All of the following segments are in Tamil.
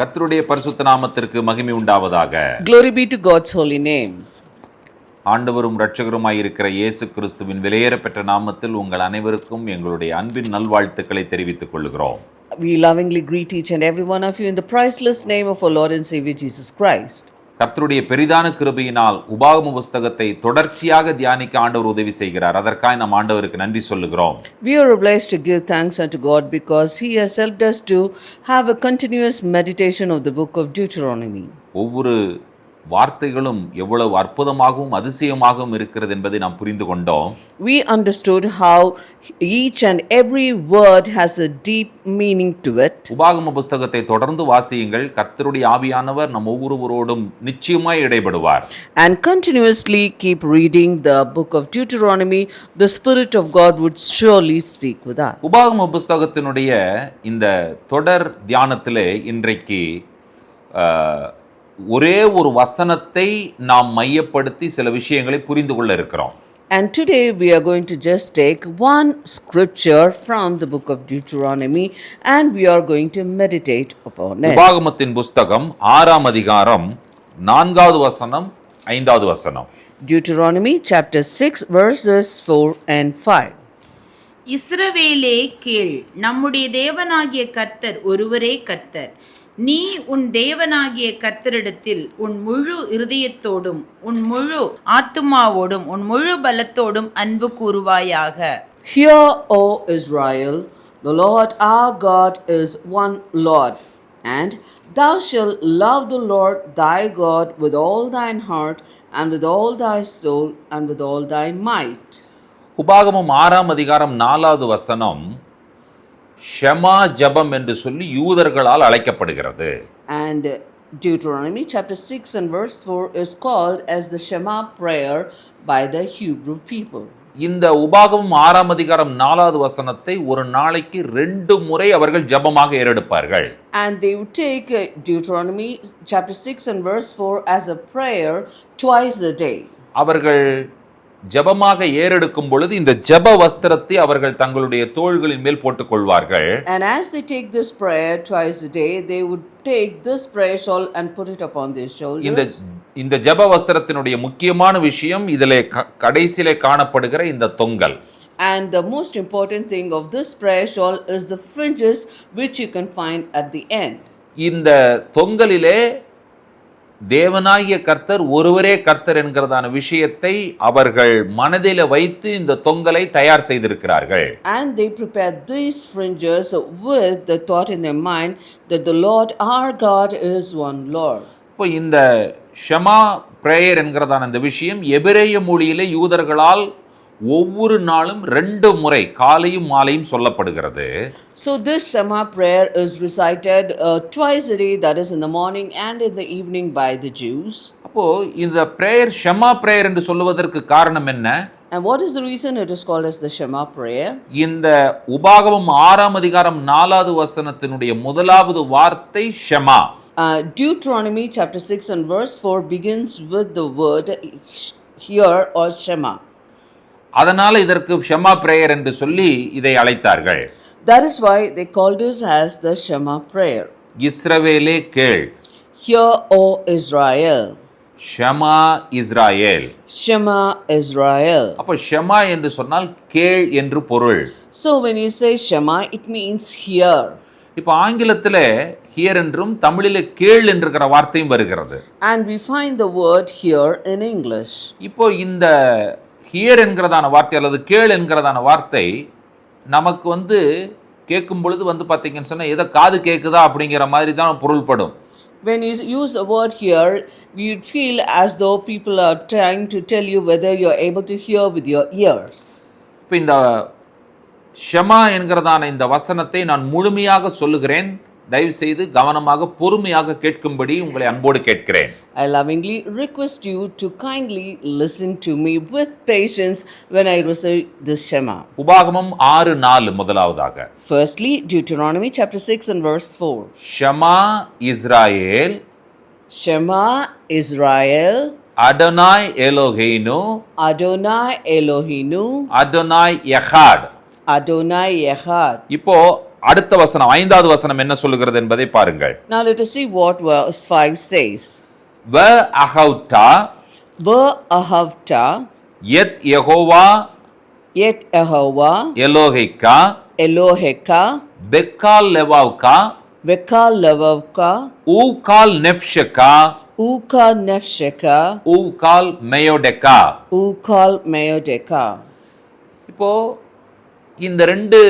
கர்த்தருடைய பரிசுத்த நாமத்திற்கு மகிமை உண்டாவதாக. Glory be to God's holy name. ஆண்டவரும் இரட்சகருமாய் இருக்கிற இயேசு கிறிஸ்துவின் விலையேறப்பெற்ற நாமத்தில் உங்கள் அனைவருக்கும் எங்களுடைய அன்பின் நல்வாழ்த்துக்களை தெரிவித்துக் கொள்கிறோம். We lovingly greet each and every one of you in the priceless name of our Lord and Savior Jesus Christ. கர்த்தருடைய பெரிதான கிருபையினால் உபாகம புஸ்தகத்தை தொடர்ச்சியாக தியானிக்க ஆண்டவர் உதவி செய்கிறார். அதற்காக நாம் ஆண்டவருக்கு நன்றி சொல்லுகிறோம். We are obliged to give thanks unto God because He has helped us to have a continuous meditation of the book of Deuteronomy. ஒவ்வொரு வார்த்தைகளும் எவ்வளவு அற்புதமாகவும் அதிசயமாகவும் இருக்கிறது என்பதை நாம் புரிந்து கொண்டோம். We understood how each and every word has a deep meaning to it. உபாகம புஸ்தகத்தை தொடர்ந்து வாசியுங்கள். கர்த்தருடைய ஆவியானவர் நம் ஒவ்வொருவரோடும் நிச்சயமாய் இடைபடுவார். And continuously keep reading the book of Deuteronomy. The Spirit of God would surely speak with us. உபாகம புஸ்தகத்தினுடைய இந்த தொடர் தியானத்திலே இன்றைக்கு ஒரே ஒரு வசனத்தை நாம் மையப்படுத்தி சில விஷயங்களை புரிந்து கொள்ள இருக்கிறோம். And today we are going to just take one scripture from the book of Deuteronomy and we are going to meditate upon it. உபாகமத்தின் புஸ்தகம் 6ஆம் அதிகாரம் 4வது வசனம் 5வது வசனம். Deuteronomy chapter 6 verses 4 and 5. இஸ்ரவேலே கேள், நம்முடைய தேவனாகிய கர்த்தர் ஒருவரே கர்த்தர். நீ உன் தேவனாகிய கர்த்தரிடத்தில் உன் முழு இருதயத்தோடும் உன் முழு ஆத்துமாவோடும் உன் முழு பலத்தோடும் அன்பு கூறுவாயாக. Hear, O Israel, the Lord our God is one Lord, and thou shalt love the Lord thy God with all thine heart and with all thy soul and with all thy might. உபாகமம் 6ஆம் அதிகாரம் 4வது வசனம் ஷெமா ஜெபம் என்று சொல்லி யூதர்களால் அழைக்கப்படுகிறது. And Deuteronomy chapter 6 and verse 4 is called as the Shema prayer by the Hebrew people. இந்த உபாகமம் 6ஆம் அதிகாரம் 4வது வசனத்தை ஒரு நாளைக்கு 2 முறை அவர்கள் ஜெபமாக ஏறெடுப்பார்கள். And they would take Deuteronomy chapter 6 and verse 4 as a prayer twice a day. அவர்கள் ஜெபமாக ஏறெடுக்கும் பொழுது இந்த ஜெப வஸ்திரத்தை அவர்கள் தங்களுடைய தோள்களின் மேல் போட்டுக் கொள்வார்கள். And as they take this prayer twice a day, they would take this prayer shawl and put it upon their shoulders. இந்த ஜெப வஸ்திரத்தினுடைய முக்கியமான விஷயம் இதிலே கடைசியிலே காணப்படுகிற இந்த தொங்கல். And the most important thing of this prayer shawl is the fringes which you can find at the end. இந்த தொங்கலிலே தேவனாகிய கர்த்தர் ஒருவரே கர்த்தர் என்கிறதான விஷயத்தை அவர்கள் மனதில் வைத்து இந்த தொங்கலை தயார் செய்திருக்கிறார்கள். And they prepared these fringes with the thought in their mind that the Lord our God is one Lord. இப்போ இந்த ஷெமா பிரேயர் என்கிறதான இந்த விஷயம் எபிரேய மொழியிலே யூதர்களால் ஒவ்வொரு நாளும் 2 முறை காலையும் மாலையும் சொல்லப்படுகிறது. So this Shema prayer is recited twice a day, that is in the morning and in the evening by the Jews. அப்போ இந்த பிரேயர் ஷெமா பிரேயர் என்று சொல்வதற்கு காரணம் என்ன? And what is the reason it is called as the Shema prayer? இந்த உபாகமம் 6ஆம் அதிகாரம் 4வது வசனத்தினுடைய முதலாவது வார்த்தை ஷெமா. Deuteronomy chapter 6 and verse 4 begins with the word hear or Shema. அதனால இதற்கு ஷெமா பிரேயர் என்று சொல்லி இதை அழைத்தார்கள். That is why they called it as the Shema prayer. இஸ்ரவேலே கேள். Hear, O Israel. ஷெமா Israel. Shema Israel. அப்ப ஷெமா என்று சொன்னால் கேள் என்று பொருள். So when you say Shema, it means hear. இப்போ ஆங்கிலத்தில் ஹியர் என்றும் தமிழில் கேள் என்கிற வார்த்தையும் வருகிறது. And we find the word hear in English. இப்போ இந்த ஹியர் என்கிறதான வார்த்தை அல்லது கேள் என்கிறதான வார்த்தை நமக்கு கேட்கும் பொழுது பார்த்தீங்கன்னு சொன்னால் ஏதோ காது கேட்குதா அப்படிங்கிற மாதிரி தான் பொருள்படும். When you use the word hear, you feel as though people are trying to tell you whether you're able to hear with your ears. இப்போ இந்த ஷெமா என்கிறதான இந்த வசனத்தை நான் முழுமையாக சொல்லுகிறேன். தயவு செய்து கவனமாக பொறுமையாக கேட்கும்படி உங்களை அன்போடு கேட்கிறேன். I lovingly request you to kindly listen to me with patience when I recite this Shema. உபாகமம் 6:4 முதலாவதாக. Firstly, Deuteronomy chapter 6 and verse 4. Shema Israel. Shema Israel. Adonai Elohenu. Adonai Elohinu. Adonai Echad. Adonai Echad. இப்போ அடுத்த வசனம் 5வது வசனம் என்ன சொல்லுகிறது என்பதை பாருங்கள். Now let us see what verse 5 says. வ அஹவ்டா Ba'ahavta, எத் Jehovah yet Ahava, எலோஹிக்கா Eloheka, பெக்கால் லெவாவ்கா Bekal Lavavka, ஊகால் நெஃப்ஷகா Uka Nefsheka, ஊகால் மெயோடெக்கா. Ukal Meodeka. இப்போ இந்த ரெண்டு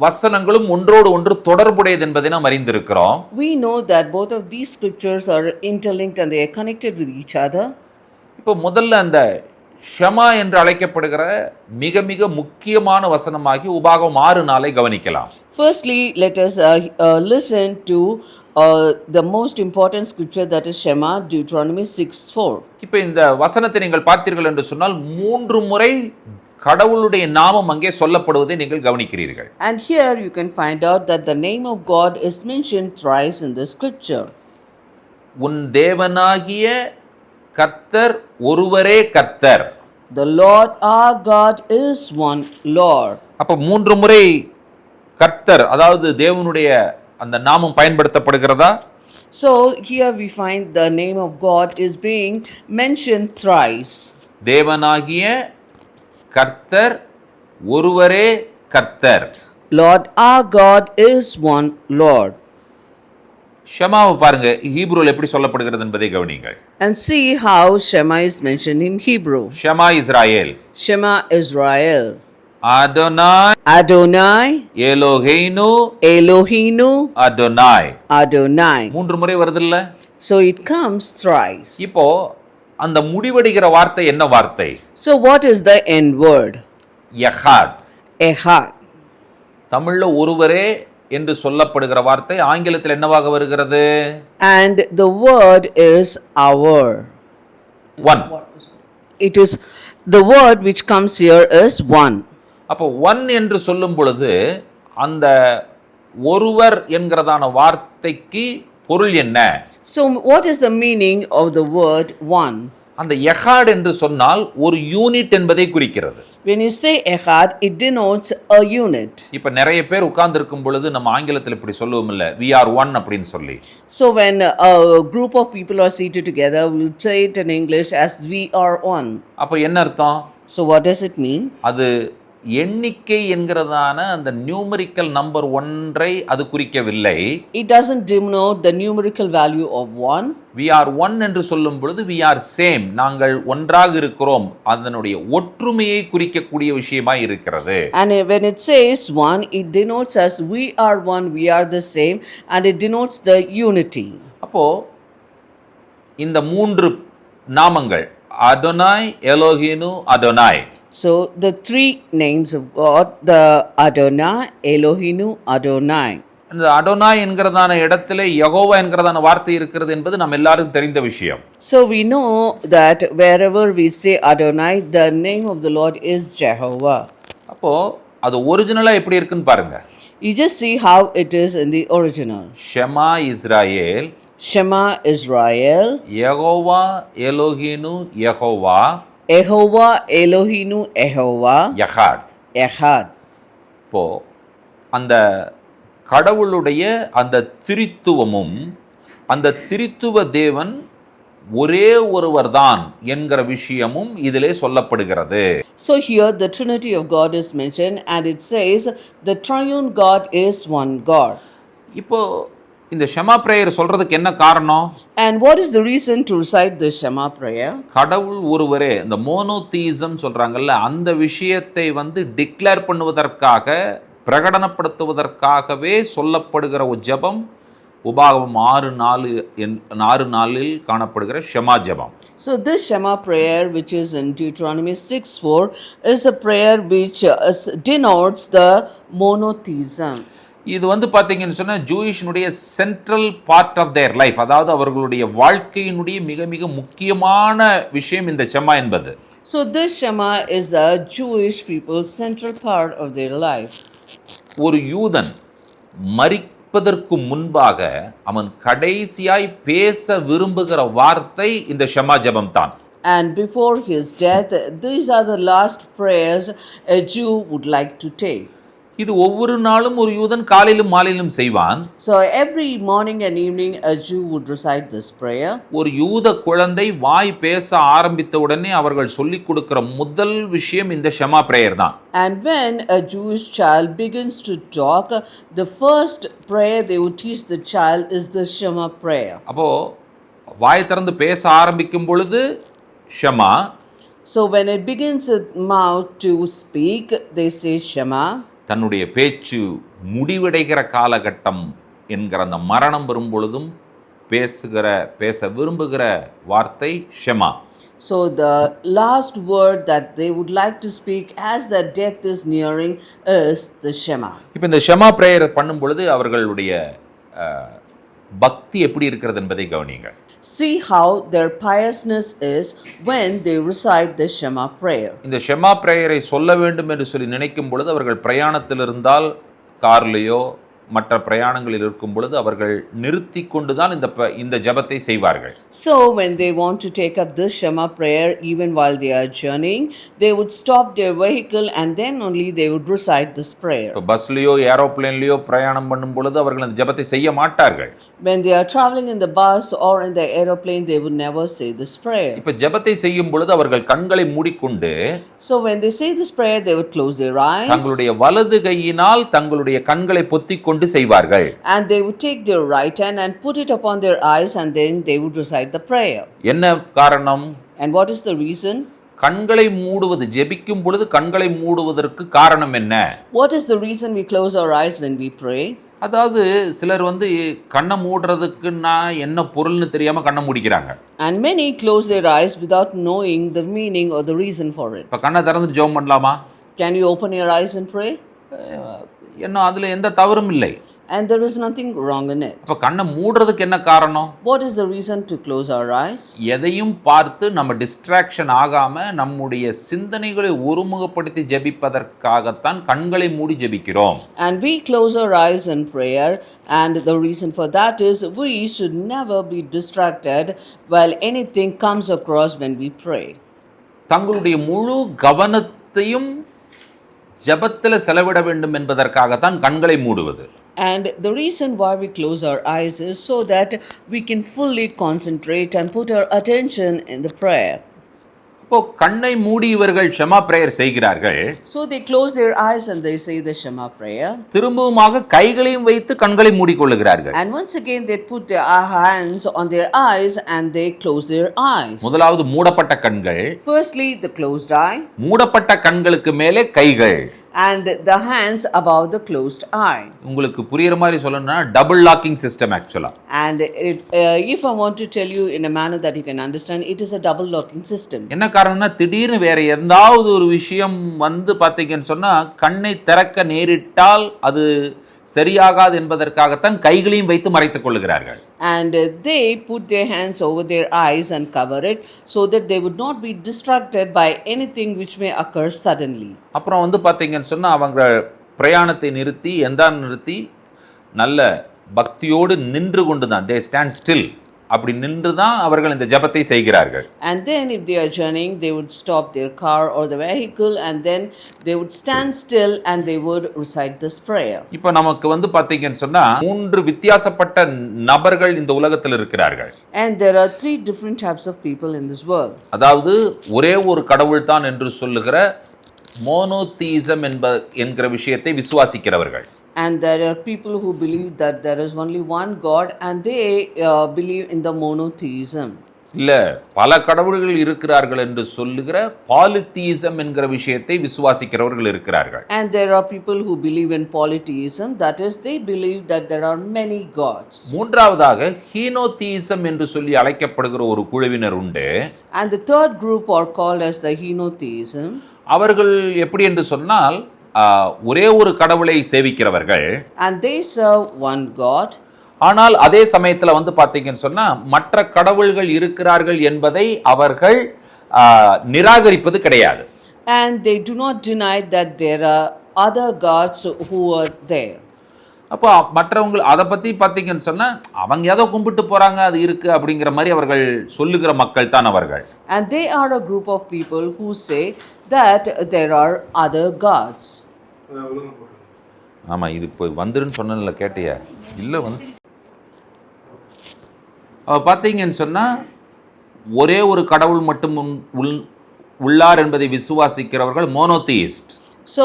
வசனங்களும் ஒன்றோடு ஒன்று தொடர்புடையது என்பதை நாம் அறிந்திருக்கிறோம். We know that both of these scriptures are interlinked and they are connected with each other. இப்போ முதல்ல அந்த ஷமா என்று அழைக்கப்படுகிற மிக மிக முக்கியமான வசனமாகி உபாகம் 6:4 கவனிக்கலாம். Firstly, let us listen to the most important scripture, that is Shema, Deuteronomy 6:4. இப்போ இந்த வசனத்தை நீங்கள் பார்த்தீர்கள் என்று சொன்னால் 3 முறை கடவுளுடைய நாமம் அங்கே சொல்லப்படுவதை நீங்கள் கவனிக்கிறீர்கள். And here you can find out that the name of God is mentioned thrice in the scripture. உன் தேவனாகிய கர்த்தர் ஒருவரே கர்த்தர். The Lord our God is one Lord. அப்ப 3 முறை கர்த்தர், அதாவது தேவனுடைய அந்த நாமம் பயன்படுத்தப்படுகிறதா? So here we find the name of God is being mentioned thrice. தேவனாகிய கர்த்தர் ஒருவரே கர்த்தர். Lord our God is one Lord. ஷமாவை பாருங்க ஹீப்ரூல எப்படி சொல்லப்படுகிறது என்பதை கவனிங்கள். And see how Shema is mentioned in Hebrew. ஷமா Israel, Shema Israel, அதோனாய் Adonai, எலோஹேனு Elohinu, அதோனாய். Adonai. 3 முறை வருதுல்ல? So it comes thrice. இப்போ அந்த முடிவடைகிற வார்த்தை என்ன வார்த்தை? So what is the end word? யஹாத். Ehad. தமிழ்ல ஒருவரே என்று சொல்லப்படுகிற வார்த்தை ஆங்கிலத்தில் என்னவாக வருகிறது? And the word is our. One. It is the word which comes here is one. அப்போ ஒன் என்று சொல்லும் பொழுது அந்த ஒருவர் என்கிறதான வார்த்தைக்கு பொருள் என்ன? So what is the meaning of the word one? அந்த யஹாட் என்று சொன்னால் ஒரு யூனிட் என்பதை குறிக்கிறது. When you say ehad, it denotes a unit. இப்ப நிறைய பேர் உட்கார்ந்து இருக்கும் பொழுது நம்ம ஆங்கிலத்தில் இப்படி சொல்லுவோம் இல்ல, we are one அப்படின்னு சொல்லி. So when a group of people are seated together, we will say it in English as we are one. அப்ப என்ன அர்த்தம்? So what does it mean? அது எண்ணிக்கை என்கிறதான அந்த நியூமரிக்கல் நம்பர் ஒன்றை அது குறிக்கவில்லை. It doesn't denote the numerical value of one. we are one என்று சொல்லும் பொழுது we are same, நாங்கள் ஒன்றாக இருக்கிறோம், அதனுடைய ஒற்றுமையை குறிக்கக்கூடிய விஷயமாய் இருக்கிறது. And when it says one, it denotes as we are one, we are the same, and it denotes the unity. அப்போ இந்த 3 நாமங்கள் அதோனாய், எலோஹினு, அதோனாய். So the 3 names of God, the Adonai, Elohinu, Adonai. இந்த அதோனாய் என்கிறதான இடத்துல யெகோவா என்கிறதான வார்த்தை இருக்கிறது என்பது நம்ம எல்லாருக்கும் தெரிந்த விஷயம். So we know that wherever we say Adonai, the name of the Lord is Jehovah. அப்போ அது ஒரிஜினலா எப்படி இருக்குன்னு பாருங்க. You just see how it is in the original. ஷமா Israel, Shema Israel, Jehovah எலோஹினு Jehovah, Ehovah, Elohinu, Ehovah, யஹாட். Ehad. இப்போ அந்த கடவுளுடைய அந்த திரித்துவமும் அந்த திரித்துவ தேவன் ஒரே ஒருவர்தான் என்கிற விஷயமும் இதிலே சொல்லப்படுகிறது. So here the Trinity of God is mentioned, and it says the triune God is one God. இப்போ இந்த ஷமா பிரேயர் சொல்றதுக்கு என்ன காரணம்? And what is the reason to recite the Shema prayer? கடவுள் ஒருவரே, இந்த மோனோதீசம் சொல்றாங்கல்ல, அந்த விஷயத்தை டிக்ளேர் பண்ணுவதற்காக, பிரகடனப்படுத்துவதற்காகவே சொல்லப்படுகிற ஒரு ஜெபம் உபாகமம் 6:4 காணப்படுகிற ஷமா ஜெபம். So this Shema prayer, which is in Deuteronomy 6:4, is a prayer which denotes the monotheism. இது பார்த்தீங்கன்னு சொன்னா ஜூயிஷ்னுடைய central part of their life, அதாவது அவர்களுடைய வாழ்க்கையினுடைய மிக மிக முக்கியமான விஷயம் இந்த ஷமா என்பது. So this Shema is a Jewish people's central part of their life. ஒரு யூதன் மரிப்பதற்கு முன்பாக அவன் கடைசியாய் பேச விரும்புகிற வார்த்தை இந்த ஷமா ஜெபம் தான். And before his death, these are the last prayers a Jew would like to take. இது ஒவ்வொரு நாளும் ஒரு யூதன் காலையிலும் மாலையிலும் செய்வான். So every morning and evening a Jew would recite this prayer. ஒரு யூத குழந்தை வாய் பேச ஆரம்பித்த உடனே அவர்கள் சொல்லிக் கொடுக்கிற முதல் விஷயம் இந்த ஷெமா பிரேயர் தான். And when a Jewish child begins to talk, the first prayer they would teach the child is the Shema prayer. அப்போ வாய் திறந்து பேச ஆரம்பிக்கும் பொழுது ஷெமா, So when it begins its mouth to speak, they say Shema. தன்னுடைய பேச்சு முடிவடைகிற காலகட்டம் என்கிற அந்த மரணம் வரும் பொழுதும் பேச விரும்புகிற வார்த்தை ஷெமா. So the last word that they would like to speak as the death is nearing is the Shema. இப்போ இந்த ஷெமா பிரேயர் பண்ணும் பொழுது அவர்களுடைய பக்தி எப்படி இருக்கிறது என்பதை கவனியுங்கள். See how their piousness is when they recite the Shema prayer. இந்த ஷெமா பிரேயரை சொல்ல வேண்டும் என்று சொல்லி நினைக்கும் பொழுது அவர்கள் பிரயாணத்தில் இருந்தால் கார்லேயோ மற்ற பிரயாணங்களில் இருக்கும் பொழுது அவர்கள் நிறுத்தி கொண்டுதான் இந்த ஜெபத்தை செய்வார்கள். So when they want to take up this Shema prayer, even while they are journeying, they would stop their vehicle and then only they would recite this prayer. இப்போ பஸ்லயோ ஏரோப்ளேன்லயோ பிரயாணம் பண்ணும் பொழுது அவர்கள் அந்த ஜெபத்தை செய்ய மாட்டார்கள். When they are traveling in the bus or in the aeroplane, they would never say this prayer. இப்போ ஜெபத்தை செய்யும் பொழுது அவர்கள் கண்களை மூடிக்கொண்டு So when they say this prayer, they would close their eyes. தங்களுடைய வலது கையினால் தங்களுடைய கண்களை பொத்திக் கொண்டு செய்வார்கள். And they would take their right hand and put it upon their eyes and then they would recite the prayer. என்ன காரணம்? And what is the reason? கண்களை மூடுவது, ஜெபிக்கும் பொழுது கண்களை மூடுவதற்கு காரணம் என்ன? What is the reason we close our eyes when we pray? அதாவது சிலர் கண்ணை மூடுறதுக்குன்னா என்ன பொருள்னு தெரியாம கண்ணை மூடிக்கிறாங்க. And many close their eyes without knowing the meaning or the reason for it. இப்போ கண்ணை திறந்து ஜெபம் பண்ணலாமா? Can you open your eyes and pray? என்ன அதுல எந்த தவறும் இல்லை. And there is nothing wrong in it. அப்ப கண்ணை மூடுறதுக்கு என்ன காரணம்? What is the reason to close our eyes? எதையும் பார்த்து நம்ம டிஸ்ட்ராக்ஷன் ஆகாம நம்முடைய சிந்தனைகளை ஒருமுகப்படுத்தி ஜெபிப்பதற்காகத்தான் கண்களை மூடி ஜெபிக்கிறோம். And we close our eyes in prayer, and the reason for that is we should never be distracted while anything comes across when we pray. தங்களுடைய முழு கவனத்தையும் ஜெபத்தில் செலவிட வேண்டும் என்பதற்காகத்தான் கண்களை மூடுவது. And the reason why we close our eyes is so that we can fully concentrate and put our attention in the prayer. இப்போ கண்ணை மூடி இவர்கள் ஷெமா பிரேயர் செய்கிறார்கள். So they close their eyes and they say the Shema prayer. திரும்பவுமாக கைகளையும் வைத்து கண்களை மூடிக்கொள்ளுகிறார்கள். And once again they put their hands on their eyes and they close their eyes. முதலாவது மூடப்பட்ட கண்கள். Firstly the closed eye. மூடப்பட்ட கண்களுக்கு மேலே கைகள். And the hands above the closed eye. உங்களுக்கு புரியுற மாதிரி சொல்லணும்னா டபுள் லாக்கிங் சிஸ்டம் ஆக்சுவலா. And if I want to tell you in a manner that you can understand, it is a double locking system. என்ன காரணம்னா திடீர்னு வேற ஏதாவது ஒரு விஷயம் பாத்தீங்கன்னு சொன்னா கண்ணை திறக்க நேரிட்டால் அது சரியாகாது என்பதற்காகத்தான் கைகளையும் வைத்து மறைத்துக் கொள்ளுகிறார்கள். And they put their hands over their eyes and cover it so that they would not be distracted by anything which may occur suddenly. அப்புறம் பாத்தீங்கன்னு சொன்னா அவங்க பிரயாணத்தை நிறுத்தி நல்ல பக்தியோடு நின்று கொண்டுதான் they stand still. அப்படி நின்று தான் அவர்கள் இந்த ஜெபத்தை செய்கிறார்கள். And then if they are journeying, they would stop their car or the vehicle and then they would stand still and they would recite this prayer. இப்போ நமக்கு பாத்தீங்கன்னு சொன்னா மூன்று வித்தியாசப்பட்ட நபர்கள் இந்த உலகத்தில் இருக்கிறார்கள். And there are three different types of people in this world. அதாவது ஒரே ஒரு கடவுள் தான் என்று சொல்லுகிற மோனோதீசம் என்கிற விஷயத்தை விசுவாசிக்கிறவர்கள். And there are people who believe that there is only one God and they believe in the monotheism. இல்ல பல கடவுள்கள் இருக்கிறார்கள் என்று சொல்லுகிற பாலிதீசம் என்கிற விஷயத்தை விசுவாசிக்கிறவர்கள் இருக்கிறார்கள். And there are people who believe in polytheism, that is they believe that there are many gods. மூன்றாவதாக ஹீனோதீசம் என்று சொல்லி அழைக்கப்படுகிற ஒரு குழுவினர் உண்டு. And the third group are called as the henotheism. அவர்கள் எப்படி என்று சொன்னால் ஒரே ஒரு கடவுளை சேவிக்கிறவர்கள். And they serve one God. ஆனால் அதே சமயத்தில் பார்த்தீங்கன்னு சொன்னா மற்ற கடவுள்கள் இருக்கிறார்கள் என்பதை அவர்கள் நிராகரிப்பது கிடையாது. And they do not deny that there are other gods who are there. அப்போ மற்றவங்க அதை பற்றி பார்த்தீங்கன்னு சொன்னா அவங்க ஏதோ கும்பிட்டு போறாங்க அது இருக்கு அப்படிங்கிற மாதிரி அவர்கள் சொல்லுகிற மக்கள் தான் அவர்கள். And they are a group of people who say that there are other gods. ஆமாம், இது இப்போ வந்துருன்னு சொன்னல கேட்டியா? இல்லை வந்து பார்த்தீங்கன்னு சொன்னால் ஒரே ஒரு கடவுள் மட்டும் உள்ளார் என்பதை விசுவாசிக்கிறவர்கள் மோனோதியிஸ்ட். So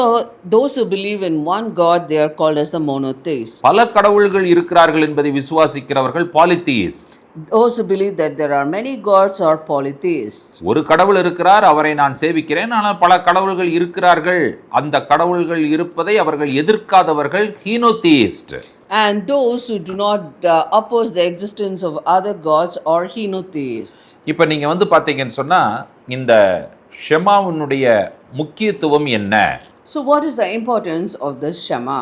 those who believe in one God, they are called as the monotheists. பல கடவுள்கள் இருக்கிறார்கள் என்பதை விசுவாசிக்கிறவர்கள் பாலிதியிஸ்ட். Those who believe that there are many gods are polytheists. ஒரு கடவுள் இருக்கிறார், அவரை நான் சேவிக்கிறேன், ஆனால் பல கடவுள்கள் இருக்கிறார்கள், அந்த கடவுள்கள் இருப்பதை அவர்கள் எதிர்க்காதவர்கள் ஹீனோதியிஸ்ட். And those who do not oppose the existence of other gods are henotheists. இப்போ நீங்கள் வந்து பார்த்தீங்கன்னு சொன்னால் இந்த ஷெமாவினுடைய முக்கியத்துவம் என்ன? So what is the importance of this Shema?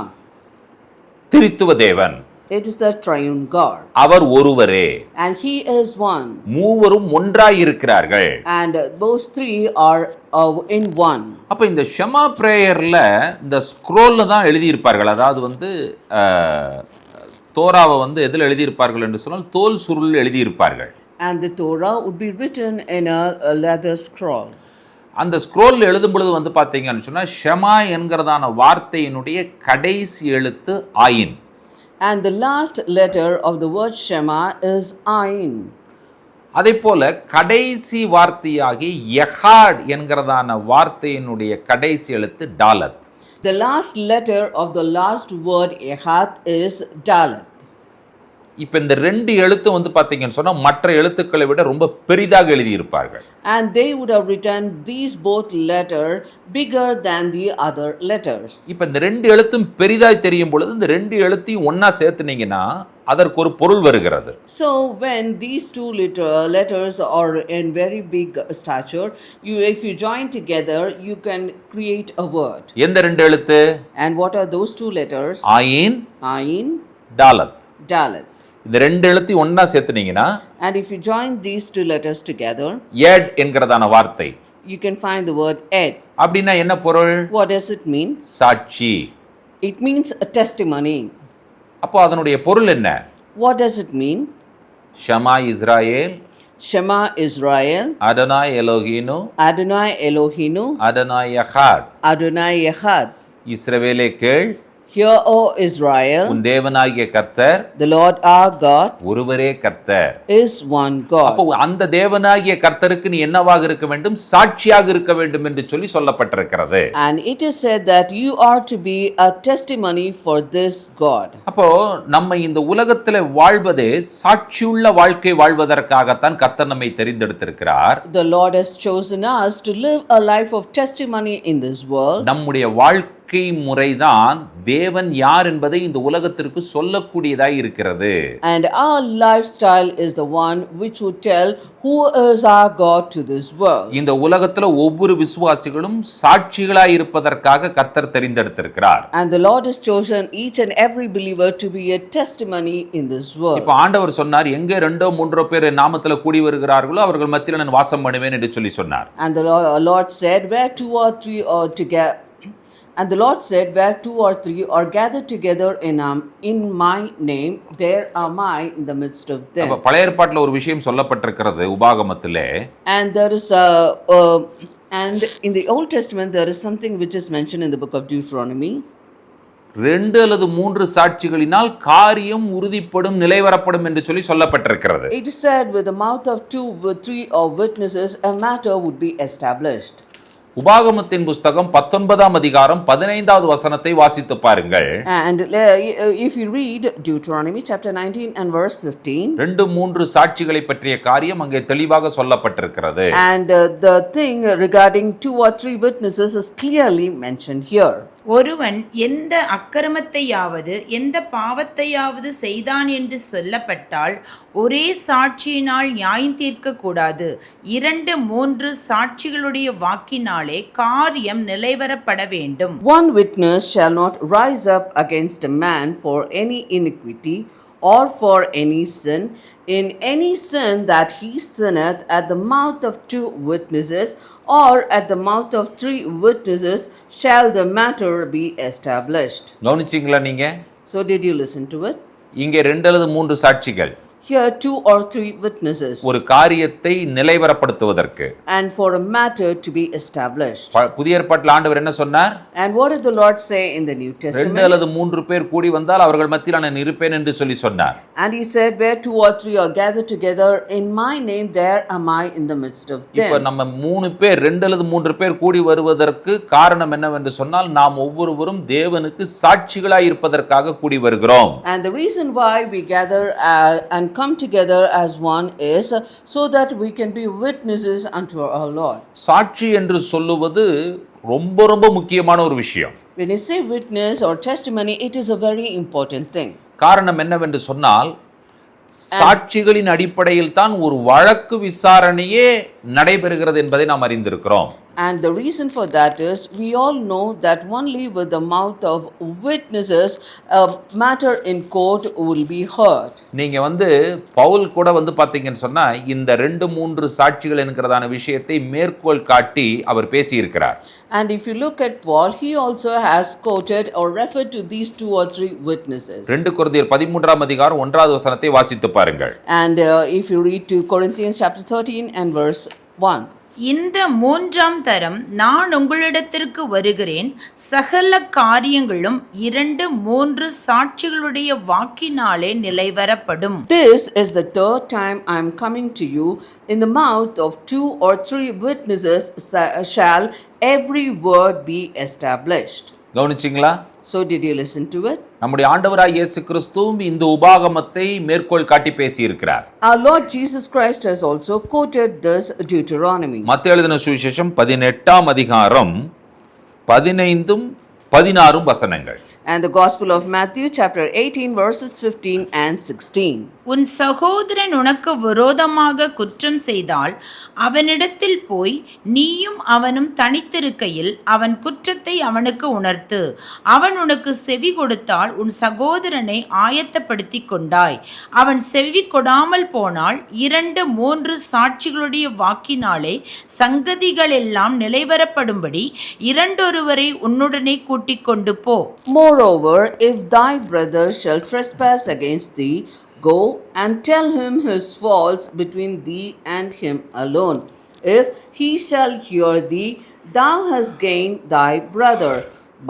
திரித்துவ தேவன், It is the triune God. அவர் ஒருவரே, And he is one. மூவரும் ஒன்றாய் இருக்கிறார்கள். And those three are in one. அப்போ இந்த ஷெமா பிரேயரில் இந்த ஸ்க்ரோலில் தான் எழுதியிருப்பார்கள். அதாவது வந்து தோராவை வந்து எதில் எழுதியிருப்பார்கள் என்று சொன்னால் தோல் சுருள் எழுதியிருப்பார்கள். And the Torah would be written in a leather scroll. அந்த ஸ்க்ரோல் எழுதும் பொழுது வந்து பார்த்தீங்கன்னு சொன்னால் ஷெமா என்கிறதான வார்த்தையினுடைய கடைசி எழுத்து ஆயின். And the last letter of the word Shema is Ayin. அதே போல கடைசி வார்த்தையாகி யஹாட் என்கிறதான வார்த்தையினுடைய கடைசி எழுத்து டாலத். The last letter of the last word Echad is Dalet. இப்போ இந்த ரெண்டு எழுத்து வந்து பார்த்தீங்கன்னு சொன்னால் மற்ற எழுத்துக்களை விட ரொம்ப பெரிதாக எழுதியிருப்பார்கள். And they would have written these both letters bigger than the other letters. இப்போ இந்த ரெண்டு எழுத்தும் பெரிதாய் தெரியும் பொழுது இந்த ரெண்டு எழுத்தையும் ஒன்றா சேர்த்துனீங்கன்னா அதற்கு ஒரு பொருள் வருகிறது. So when these two letters are in very big stature, if you join together, you can create a word. எந்த ரெண்டு எழுத்து? And what are those two letters? ஆயின், Ayin, டாலத். Dalet. இந்த ரெண்டு எழுத்தையும் ஒன்றா சேர்த்துனீங்கன்னா And if you join these two letters together, எட் என்கிறதான வார்த்தை. you can find the word Ed. அப்படின்னா என்ன பொருள்? What does it mean? சாட்சி. It means a testimony. அப்போ அதனுடைய பொருள் என்ன? What does it mean? ஷமா Israel, Shema Israel, அதனாய் எலோஹீனு, Adonai Elohinu, அதனாய் யஹாட். Adonai Echad. இஸ்ரவேலே கேள், Hear, O Israel, உன் தேவனாகிய கர்த்தர் the Lord our God ஒருவரே கர்த்தர். is one God. அப்போ அந்த தேவனாகிய கர்த்தருக்கு நீ என்னவாக இருக்க வேண்டும்? சாட்சியாக இருக்க வேண்டும் என்று சொல்லி சொல்லப்பட்டிருக்கிறது. And it is said that you are to be a testimony for this God. அப்போ நம்ம இந்த உலகத்தில் வாழ்வதே சாட்சியுள்ள வாழ்க்கை வாழ்வதற்காகத்தான் கர்த்தர் நம்மை தெரிந்தெடுத்திருக்கிறார். The Lord has chosen us to live a life of testimony in this world. நம்முடைய வாழ்க்கை முறைதான் தேவன் யார் என்பதை இந்த உலகத்திற்கு சொல்லக்கூடியதாய் இருக்கிறது. And our lifestyle is the one which would tell who is our God to this world. இந்த உலகத்துல ஒவ்வொரு விசுவாசிகளும் சாட்சிகளாய் இருப்பதற்காக கர்த்தர் தெரிந்தெடுத்திருக்கிறார். And the Lord has chosen each and every believer to be a testimony in this world. இப்ப ஆண்டவர் சொன்னார், எங்கே ரெண்டோ மூன்றோ பேர் நாமத்துல கூடி வருகிறார்களோ அவர்கள் மத்தியில் நான் வாசம் பண்ணுவேன் என்று சொல்லி சொன்னார். And the Lord said, where two or three are together. And the Lord said, where two or three are gathered together in my name, there am I in the midst of them. அப்ப பழைய ஏற்பாட்டில் ஒரு விஷயம் சொல்லப்பட்டிருக்கிறது உபாகமத்திலே. And there is and in the Old Testament there is something which is mentioned in the book of Deuteronomy. 2 அல்லது 3 சாட்சிகளினால் காரியம் உறுதிப்படும், நிலைவரப்படும் என்று சொல்லி சொல்லப்பட்டிருக்கிறது. It is said, with the mouth of 2 or 3 witnesses a matter would be established. உபாகமத்தின் புஸ்தகம் 19ஆம் அதிகாரம் 15வது வசனத்தை வாசித்து பாருங்கள். And if you read Deuteronomy chapter 19 and verse 15, 2-3 சாட்சிகளை பற்றிய காரியம் அங்கே தெளிவாக சொல்லப்பட்டிருக்கிறது. and the thing regarding 2 or 3 witnesses is clearly mentioned here. ஒருவன் எந்த அக்கிரமத்தையாவது எந்த பாவத்தையாவது செய்தான் என்று சொல்லப்பட்டால் ஒரே சாட்சியினால் நியாயம் தீர்க்க கூடாது. 2-3 சாட்சிகளுடைய வாக்கினாலே காரியம் நிலைவரப்பட வேண்டும். One witness shall not rise up against a man for any iniquity or for any sin. In any sin that he sinneth, at the mouth of 2 witnesses or at the mouth of 3 witnesses shall the matter be established. கவனிச்சீங்களா நீங்க? So did you listen to it? இங்கே 2 அல்லது 3 சாட்சிகள். Here, 2 or 3 witnesses, ஒரு காரியத்தை நிலைவரப்படுத்துவதற்கு. and for a matter to be established. புதிய ஏற்பாட்டில் ஆண்டவர் என்ன சொன்னார்? And what did the Lord say in the New 2 Testament? அல்லது 3 பேர் கூடி வந்தால் அவர்கள் மத்தியில் நான் இருப்பேன் என்று சொல்லி சொன்னார். And he said, where 2 or 3 are gathered together in my name, there am I in the midst of இப்ப them. நம்ம 3 பேர் 2 அல்லது 3 பேர் கூடி வருவதற்கு காரணம் என்னவென்று சொன்னால் நாம் ஒவ்வொருவரும் தேவனுக்கு சாட்சிகளாய் இருப்பதற்காக கூடி வருகிறோம். And the reason why we gather and come together as one is so that we can be witnesses unto our Lord. சாட்சி என்று சொல்லுவது ரொம்ப ரொம்ப முக்கியமான ஒரு விஷயம். When you say witness or testimony, it is a very important thing. காரணம் என்னவென்று சொன்னால் சாட்சிகளின் அடிப்படையில் தான் ஒரு வழக்கு விசாரணையே நடைபெறுகிறது என்பதை நாம் அறிந்திருக்கிறோம். And the reason for that is we all know that only with the mouth of witnesses a matter in court will be heard. நீங்க பவுல் கூட பாத்தீங்கன்னு சொன்னா இந்த 2-3 சாட்சிகள் என்கிறதான விஷயத்தை மேற்கோள் காட்டி அவர் பேசி இருக்கிறார். And if you look at Paul, he also has quoted or referred to these 2 or 3 witnesses. 2 கொரிந்தியர் 13ஆம் அதிகாரம் 1வது வசனத்தை வாசித்து பாருங்கள். And if you read to Corinthians chapter 13 and verse 1. இந்த 3ஆம் தரம் நான் உங்களிடத்திற்கு வருகிறேன், சகல காரியங்களும் 2-3 சாட்சிகளுடைய வாக்கினாலே நிலைவரப்படும். This is the 3rd time I am coming to you. In the mouth of 2 or 3 witnesses shall every word be established. கவனிச்சிங்களா? So did you listen to it? நம்முடைய ஆண்டவராய் இயேசு கிறிஸ்துவும் இந்த உபாகமத்தை மேற்கோள் காட்டி பேசி இருக்கிறார். Our Lord Jesus Christ has also quoted this Deuteronomy. மத்தேயு எழுதின சுவிசேஷம் 18ஆம் அதிகாரம் 15-16 வசனங்கள். And the Gospel of Matthew chapter 18 verses 15 and 16. உன் சகோதரன் உனக்கு விரோதமாக குற்றம் செய்தால் அவனிடத்தில் போய் நீயும் அவனும் தனித்திருக்கையில் அவன் குற்றத்தை அவனுக்கு உணர்த்து. அவன் உனக்கு செவி கொடுத்தால் உன் சகோதரனை ஆயத்தப்படுத்தி கொண்டாய். அவன் செவி கொடாமல் போனால் 2-3 சாட்சிகளுடைய வாக்கினாலே சங்கதிகள் எல்லாம் நிலைவரப்படும்படி 2 உன்னுடனே கூட்டிக் கொண்டு போ. Moreover, if thy brother shall trespass against thee, go and tell him his faults between thee and him alone. If he shall hear thee, thou hast gained thy brother.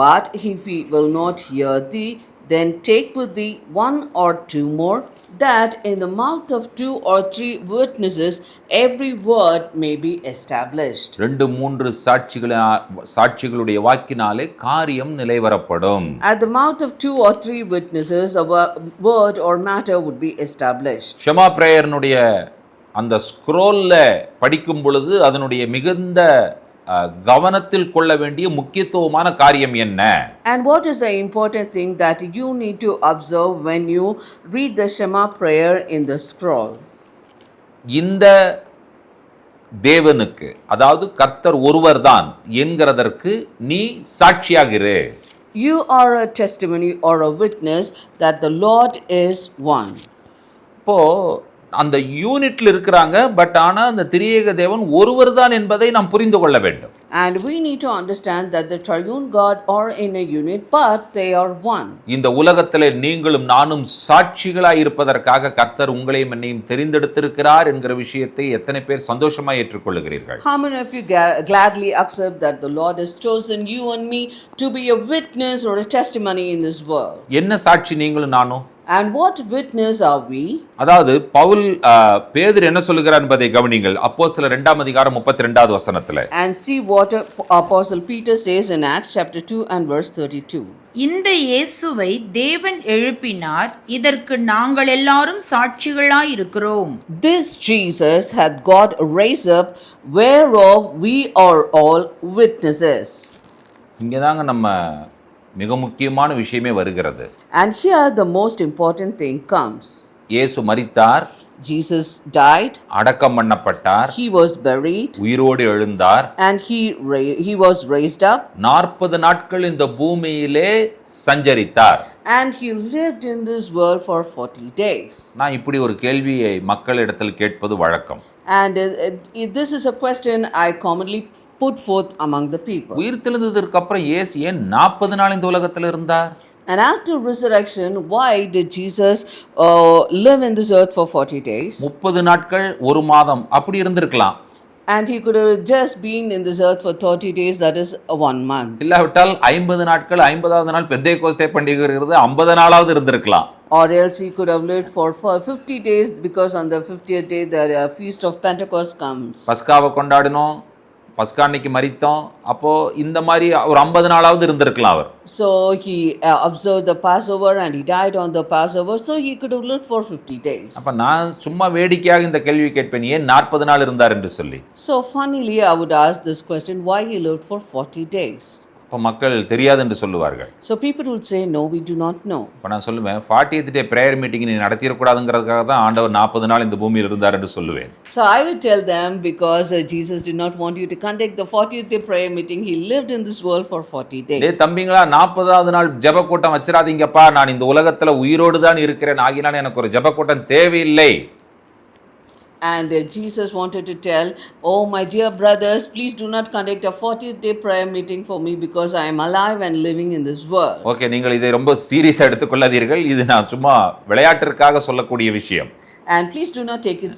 But if he will not hear thee, then take with thee 1 or 2 more, that in the mouth of 2 or 3 witnesses every word may be established. 2-3 சாட்சிகளுடைய வாக்கினாலே காரியம் நிலைவரப்படும். At the mouth of 2 or 3 witnesses a word or matter would be established. ஷமா பிரேயர்னுடைய அந்த ஸ்க்ரோல்ல படிக்கும் பொழுது அதனுடைய மிகுந்த கவனத்தில் கொள்ள வேண்டிய முக்கியத்துவமான காரியம் என்ன? And what is the important thing that you need to observe when you read the Shema prayer in the scroll? இந்த தேவனுக்கு, அதாவது கர்த்தர் ஒருவர்தான் என்கிறதற்கு நீ சாட்சியாகிரு. You are a testimony or a witness that the Lord is one. இப்போ அந்த யூனிட்ல இருக்கிறாங்க, பட் ஆனா அந்த திரியேக தேவன் ஒருவர் தான் என்பதை நாம் புரிந்து கொள்ள வேண்டும். And we need to understand that the triune God are in a unit, but they are one. இந்த உலகத்திலே நீங்களும் நானும் சாட்சிகளாய் இருப்பதற்காக கர்த்தர் உங்களையும் என்னையும் தெரிந்தெடுத்திருக்கிறார் என்கிற விஷயத்தை எத்தனை பேர் சந்தோஷமாய் ஏற்றுக்கொள்கிறீர்கள்? How many of you gladly accept that the Lord has chosen you and me to be a witness or a testimony in this world? என்ன சாட்சி நீங்களும் நானும்? And what witness are we? அதாவது பவுல் பேதுரு என்ன சொல்லுகிறார் என்பதை கவனிங்கள். அப்போஸ்தலர் 2ஆம் அதிகாரம் 32வது வசனத்திலே. And see what Apostle Peter says in Acts chapter 2 and verse 32. இந்த இயேசுவை தேவன் எழுப்பினார், இதற்கு நாங்கள் எல்லாரும் சாட்சிகளாய் இருக்கிறோம். This Jesus hath God raised up, whereof we are all witnesses. இங்கதாங்க நம்ம மிக முக்கியமான விஷயமே வருகிறது. And here the most important thing comes. இயேசு மரித்தார், Jesus died, அடக்கம் பண்ணப்பட்டார், he was buried, உயிரோடு எழுந்தார், and he was raised up, 40 நாட்கள் இந்த பூமியிலே சஞ்சரித்தார். and he lived in this world for 40 days. நான் இப்படி ஒரு கேள்வியை மக்களிடத்தில் கேட்பது வழக்கம். And this is a question I commonly put forth among the people. உயிர்த்தெழுந்ததற்கு அப்புறம் இயேசு ஏன் 40 நாள் இந்த உலகத்தில் இருந்தார்? And after resurrection, why did Jesus live in this earth for 40 days? 30 நாட்கள் ஒரு மாதம் அப்படி இருந்திருக்கலாம். And he could have just been in this earth for 30 days, that is 1 month. இல்லாவிட்டால் 50 நாட்கள் 50வது நாள் பெந்தேகோஸ்தே பண்டிகை இருக்கிறது 50 நாளாவது இருந்திருக்கலாம். Or else he could have lived for 50 days, because on the 50th day the feast of Pentecost comes. பஸ்காவை கொண்டாடினோம், பஸ்கா அன்னைக்கு மரித்தோம், அப்போ இந்த மாதிரி ஒரு 50 நாளாவது இருந்திருக்கலாம் அவர். So he observed the Passover and he died on the Passover, so he could have lived for 50 days. அப்ப நான் சும்மா வேடிக்கையாக இந்த கேள்வி கேட்பேன், ஏன் 40 நாள் இருந்தார் என்று சொல்லி. So funnily I would ask this question, why he lived for 40 days? அப்போ மக்கள் தெரியாது என்று சொல்லுவார்கள். So people would say, no, we do not know. இப்போ நான் சொல்லுவேன், 40th day prayer meeting நீ நடத்திடக்கூடாதுங்கிறதுக்காக தான் ஆண்டவர் 40 நாள் இந்த பூமியில் இருந்தார் என்று சொல்லுவேன். So I would tell them, because Jesus did not want you to conduct the 40th day prayer meeting, he lived in this world for 40 days. டேய் தம்பிங்களா, 40வது நாள் ஜெப கூட்டம் வச்சிராதீங்கப்பா, நான் இந்த உலகத்துல உயிரோடு தான் இருக்கிறேன், ஆகினால் எனக்கு ஒரு ஜெப கூட்டம் தேவையில்லை. And Jesus wanted to tell, oh my dear brothers, please do not conduct a 40th day prayer meeting for me, because I am alive and living in this world. Okay, நீங்கள் இதை ரொம்ப சீரியஸா எடுத்துக்கொள்ளாதீர்கள், இது நான் சும்மா விளையாட்டிற்காக சொல்லக்கூடிய விஷயம். And please do not take it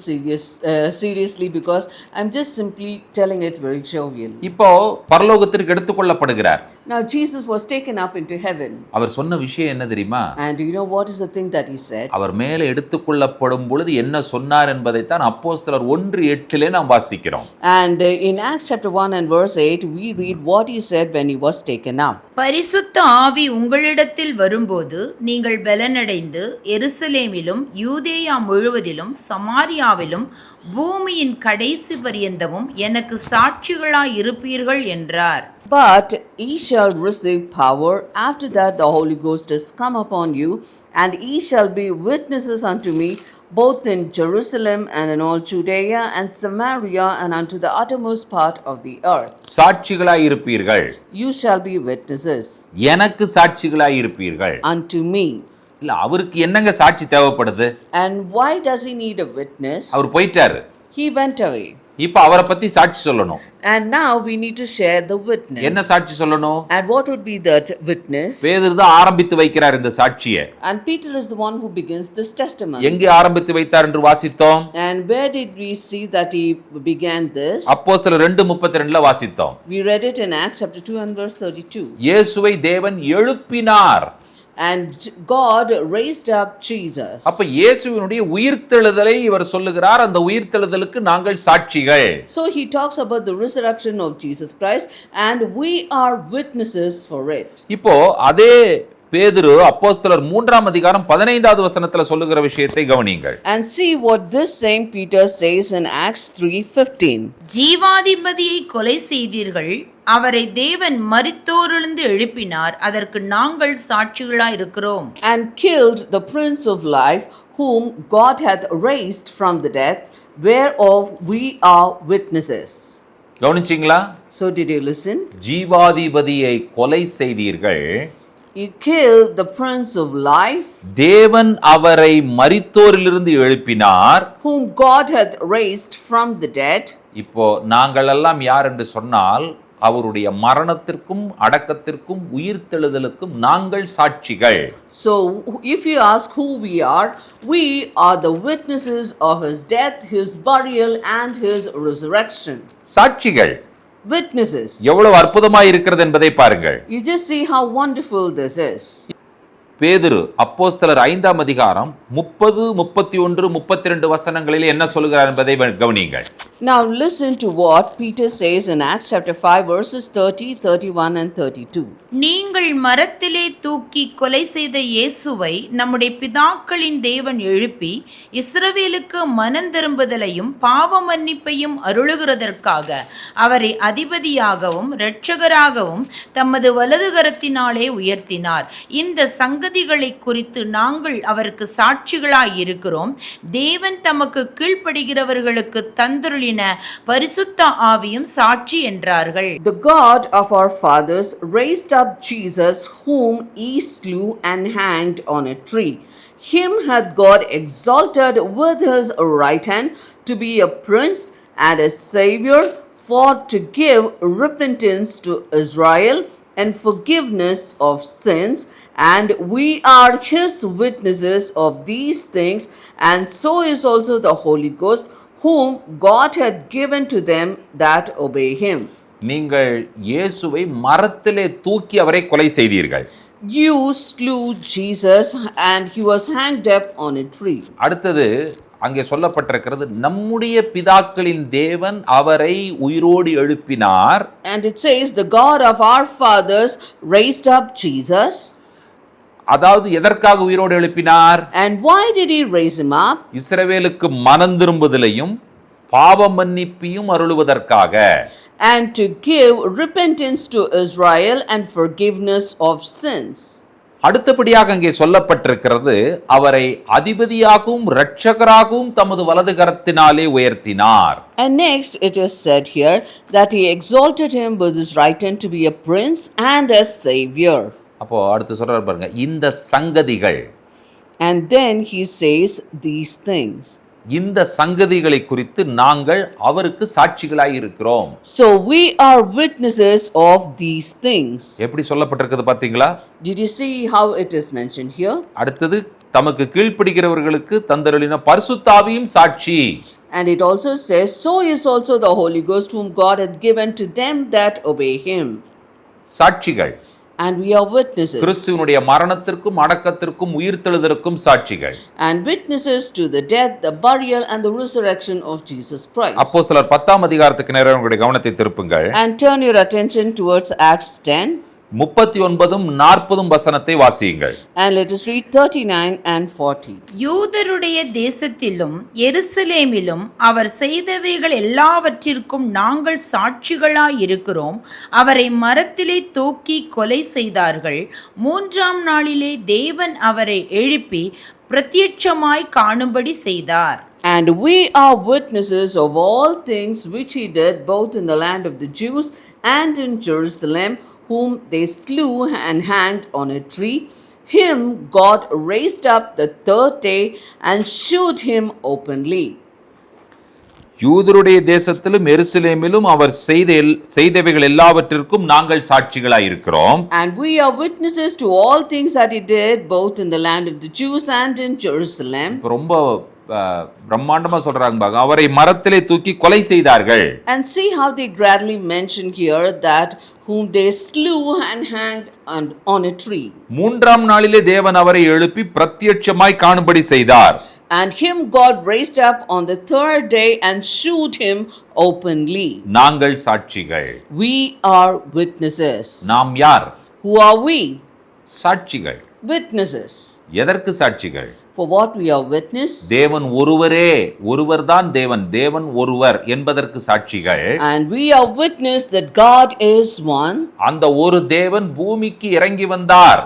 seriously, because I'm just simply telling it very jovially. இப்போ பரலோகத்திற்கு எடுத்துக்கொள்ளப்படுகிறார். Now Jesus was taken up into heaven. அவர் சொன்ன விஷயம் என்ன தெரியுமா? And you know what is the thing that he said? அவர் மேலே எடுத்துக்கொள்ளப்படும் பொழுது என்ன சொன்னார் என்பதை தான் அப்போஸ்தலர் 1:8 நாம் வாசிக்கிறோம். And in Acts chapter 1 and verse 8 we read what he said when he was taken up. பரிசுத்த ஆவி உங்களிடத்தில் வரும்போது நீங்கள் பலனடைந்து எருசலேமிலும் யூதேயா முழுவதிலும் சமாரியாவிலும் பூமியின் கடைசி பரியந்தமும் எனக்கு சாட்சிகளாய் இருப்பீர்கள் என்றார். But ye shall receive power after that the Holy Ghost is come upon you, and ye shall be witnesses unto me both in Jerusalem and in all Judea and Samaria and unto the uttermost part of the earth. சாட்சிகளாய் இருப்பீர்கள். You shall be witnesses. எனக்கு சாட்சிகளாய் இருப்பீர்கள். Unto me. இல்ல, அவருக்கு என்னங்க சாட்சி தேவைப்படுது? And why does he need a witness? அவர் போயிட்டாரு. He went away. இப்போ அவரை பத்தி சாட்சி சொல்லணும். And now we need to share the witness. என்ன சாட்சி சொல்லணும்? And what would be that witness? பேதுரு தான் ஆரம்பித்து வைக்கிறார் இந்த சாட்சியை. And Peter is the one who begins this testimony. எங்கே ஆரம்பித்து வைத்தார் என்று வாசித்தோம். And where did we see that he began this? அப்போஸ்தலர் 2:32 வாசித்தோம். We read it in Acts chapter 2 and verse 32. இயேசுவை தேவன் எழுப்பினார். And God raised up Jesus. அப்ப இயேசுவினுடைய உயிர்த்தெழுதலை இவர் சொல்லுகிறார். அந்த உயிர்த்தெழுதலுக்கு நாங்கள் சாட்சிகள். So he talks about the resurrection of Jesus Christ, and we are witnesses for it. இப்போ அதே பேதுரு அப்போஸ்தலர் 3ஆம் அதிகாரம் 15வது வசனத்துல சொல்லுகிற விஷயத்தை கவனியுங்கள். And see what this same Peter says in Acts 3:15. ஜீவாதிபதியை கொலை செய்தீர்கள், அவரை தேவன் மரித்தோரிலிருந்து எழுப்பினார், அதற்கு நாங்கள் சாட்சிகளாய் இருக்கிறோம். And killed the Prince of Life, whom God hath raised from the dead, whereof we are witnesses. கவனிச்சீங்களா? So did you listen? ஜீவாதிபதியை கொலை செய்தீர்கள், You killed the Prince of Life, தேவன் அவரை மரித்தோரிலிருந்து எழுப்பினார், whom God hath raised from the dead. இப்போ நாங்கள் எல்லாம் யார் என்று சொன்னால், அவருடைய மரணத்திற்கும் அடக்கத்திற்கும் உயிர்த்தெழுதலுக்கும் நாங்கள் சாட்சிகள். So if you ask who we are the witnesses of his death, his burial and his resurrection. சாட்சிகள். Witnesses. எவ்வளவு அற்புதமாய் இருக்கிறது என்பதை பாருங்கள். You just see how wonderful this is. பேதுரு அப்போஸ்தலர் 5ஆம் அதிகாரம் 30, 31, 32 வசனங்களில் என்ன சொல்கிறார் என்பதை கவனியுங்கள். Now listen to what Peter says in Acts chapter 5 verses 30, 31 and 32. நீங்கள் மரத்திலே தூக்கி கொலை செய்த இயேசுவை நம்முடைய பிதாக்களின் தேவன் எழுப்பி இஸ்ரவேலுக்கு மனம் திரும்புதலையும் பாவ மன்னிப்பையும் அருளுகிறதற்காக அவரை அதிபதியாகவும் இரட்சகராகவும் தமது வலதுகரத்தினாலே உயர்த்தினார். இந்த சங்கதிகளை குறித்து நாங்கள் அவருக்கு சாட்சிகளாய் இருக்கிறோம். தேவன் தமக்கு கீழ்ப்படுகிறவர்களுக்கு தந்தருளின பரிசுத்த ஆவியும் சாட்சி என்றார்கள். The God of our fathers raised up Jesus, whom ye slew and hanged on a tree. Him hath God exalted with his right hand to be a prince and a savior, for to give repentance to Israel and forgiveness of sins, and we are his witnesses of these things, and so is also the Holy Ghost, whom God hath given to them that obey him. நீங்கள் இயேசுவை மரத்திலே தூக்கி அவரை கொலை செய்தீர்கள். You slew Jesus and he was hanged up on a tree. அடுத்தது அங்கே சொல்லப்பட்டிருக்கிறது, நம்முடைய பிதாக்களின் தேவன் அவரை உயிரோடு எழுப்பினார். And it says the God of our fathers raised up Jesus. அதாவது எதற்காக உயிரோடு எழுப்பினார்? And why did he raise him up? இஸ்ரவேலுக்கு மனம் திரும்புதலையும் பாவ மன்னிப்பையும் அருளுவதற்காக. And to give repentance to Israel and forgiveness of sins. அடுத்தபடியாக அங்கே சொல்லப்பட்டிருக்கிறது, அவரை அதிபதியாகவும் இரட்சகராகவும் தமது வலது கரத்தினாலே உயர்த்தினார். And next it is said here that he exalted him with his right hand to be a prince and a savior. அப்போ அடுத்து சொல்றாரு பாருங்க, இந்த சங்கதிகள். And then he says these things. இந்த சங்கதிகளை குறித்து நாங்கள் அவருக்கு சாட்சிகளாய் இருக்கிறோம். So we are witnesses of these things. எப்படி சொல்லப்பட்டிருக்கிறது பாத்தீங்களா? Did you see how it is mentioned here? அடுத்தது தமக்கு கீழ்ப்படிகிறவர்களுக்கு தந்தருளின பரிசுத்தாவியும் சாட்சி. And it also says, so is also the Holy Ghost whom God hath given to them that obey him. சாட்சிகள். And we are witnesses. கிறிஸ்துவினுடைய மரணத்திற்கும் அடக்கத்திற்கும் உயிர்த்தெழுதலுக்கும் சாட்சிகள். And witnesses to the death, the burial and the resurrection of Jesus Christ. அப்போஸ்தலர் 10ஆம் அதிகாரத்துக்கு நேரா உங்களுடைய கவனத்தை திருப்புங்கள். And turn your attention towards Acts 10. 39 40 வசனத்தை வாசியுங்கள். And let us read 39 and 40. யூதருடைய தேசத்திலும் எருசலேமிலும் அவர் செய்தவைகள் எல்லாவற்றிற்கும் நாங்கள் சாட்சிகளாய் இருக்கிறோம். அவரை மரத்திலே தூக்கி கொலை செய்தார்கள். 3ஆம் நாளிலே தேவன் அவரை எழுப்பி பிரத்யட்சமாய் காணும்படி செய்தார். And we are witnesses of all things which he did both in the land of the Jews and in Jerusalem, whom they slew and hanged on a tree. Him God raised up the third day and shewed him openly. யூதருடைய தேசத்திலும் எருசலேமிலும் அவர் செய்தவைகள் எல்லாவற்றிற்கும் நாங்கள் சாட்சிகளாய் இருக்கிறோம். And we are witnesses to all things that he did both in the land of the Jews and in Jerusalem. ரொம்ப பிரம்மாண்டமா சொல்றாங்க பாருங்க, அவரை மரத்திலே தூக்கி கொலை செய்தார்கள். And see how they gradually mention here that whom they slew and hanged on a tree. 3ஆம் நாளிலே தேவன் அவரை எழுப்பி பிரத்யட்சமாய் காணும்படி செய்தார். And him God raised up on the third day and shewed him openly. நாங்கள் சாட்சிகள். We are witnesses. நாம் யார்? Who are we? சாட்சிகள். Witnesses. எதற்கு சாட்சிகள்? For what we are witness? தேவன் ஒருவரே, ஒருவர்தான் தேவன், தேவன் ஒருவர் என்பதற்கு சாட்சிகள். And we are witness that God is one. அந்த ஒரு தேவன் பூமிக்கு இறங்கி வந்தார்.